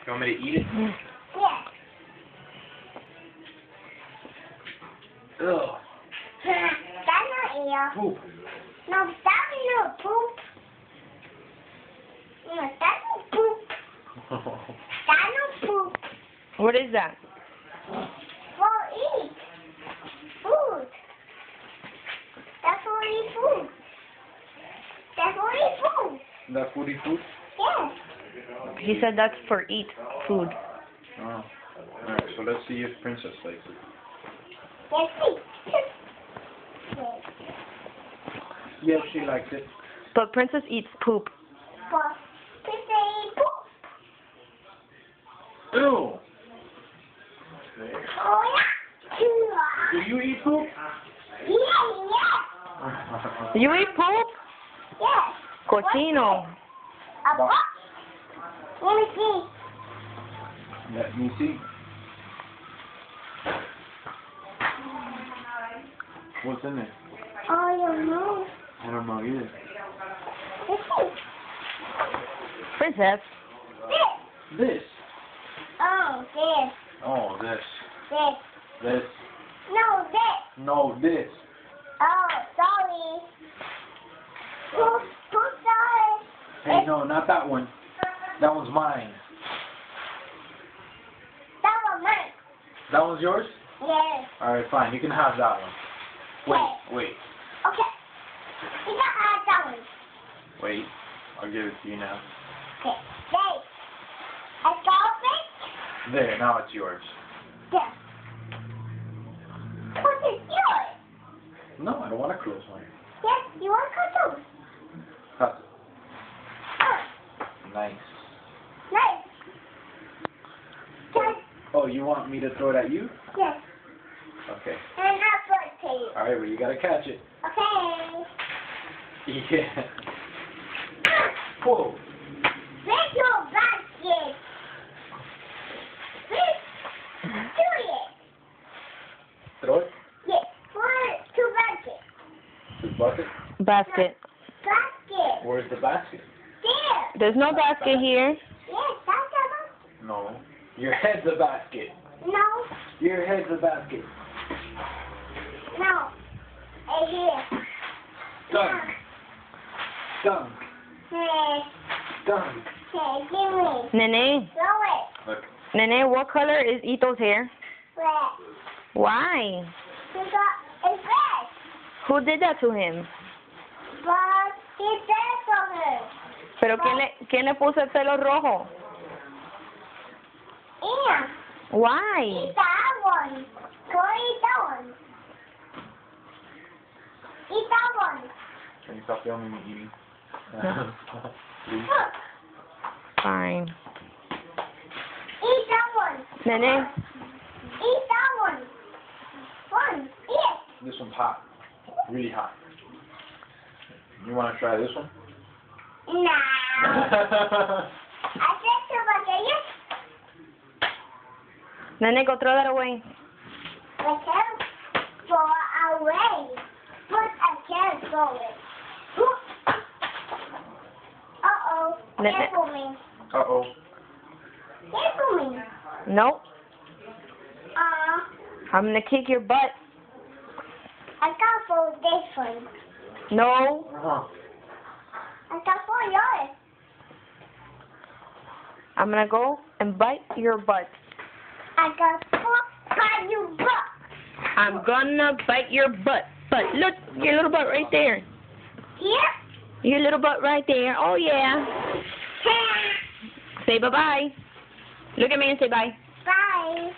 You want me to eat it? Yeah. Ugh. That's not ear. Poop. No, that's not poop. No, that's not poop. That's not poop. What is that? For eat. Food. That's for eat food. That's for eat food. That foodie food? Yes. He said that's for eat food. Oh. Alright, so let's see if Princess likes it. Let's see. Yes, she likes it. But Princess eats poop. For eat poop. Ew! Oh, yeah. Do you eat poop? Yeah. You eat poop? Yes. Cochino. A box. Let me see. Let me see. What's in it? Oh, you know. I don't know either. Let's see. Princess. This. This. Oh, this. Oh, this. This. This. No, this. No, this. Oh, sorry. Who's sorry? Hey, no, not that one. That one's mine. That was mine. That one's yours? Yes. Alright, fine. You can have that one. Wait. Okay. You can have that one. Wait. I'll give it to you now. Okay. There. A dolphin? There, now it's yours. There. What is yours? No, I don't want to close mine. Yes, you want cartoon? Cut. Oh, Nice. nice. Yes. Oh, you want me to throw it at you? Yes. Okay. And I'll throw it to you. Alright, well, you gotta catch it. Okay. Yeah. Whoa. Where's your basket? Do it. Throw it. Yes. Put it to basket. The bucket. Basket. Basket. Where's the basket? There. There's no basket here. Yes, that's a basket. No. Your head's a basket. No. Your head's a basket. No. Right here. Dunk. Dunk. Hey. Dunk. Hey, give me. Nene. Throw it. Look. Nene, what color is Ito's hair? Red. Why? It's red. Who did that to him? But he said for her. ¿Pero quién le puso el pelo rojo? Yeah. Why? Eat that one. Go eat that one. Eat that one. Can you stop filming me eating? Please. Look. Fine. Eat that one. Nene, Eat that one. One. Eat. This one's hot. Really hot. You want to try this one? Nah. I said to my yes. Nene, go throw that away. I can't go away. But I can't go away. Uh-oh. Careful me. Uh-oh. Careful me. Nope. I'm gonna kick your butt. I got for this one. No. Uh-huh. I got for yours. I'm gonna go and bite your butt. I got for by your butt. I'm gonna bite your butt. But look, your little butt right there. Here? Your little butt right there. Oh yeah. Say bye-bye. Look at me and say bye. Bye.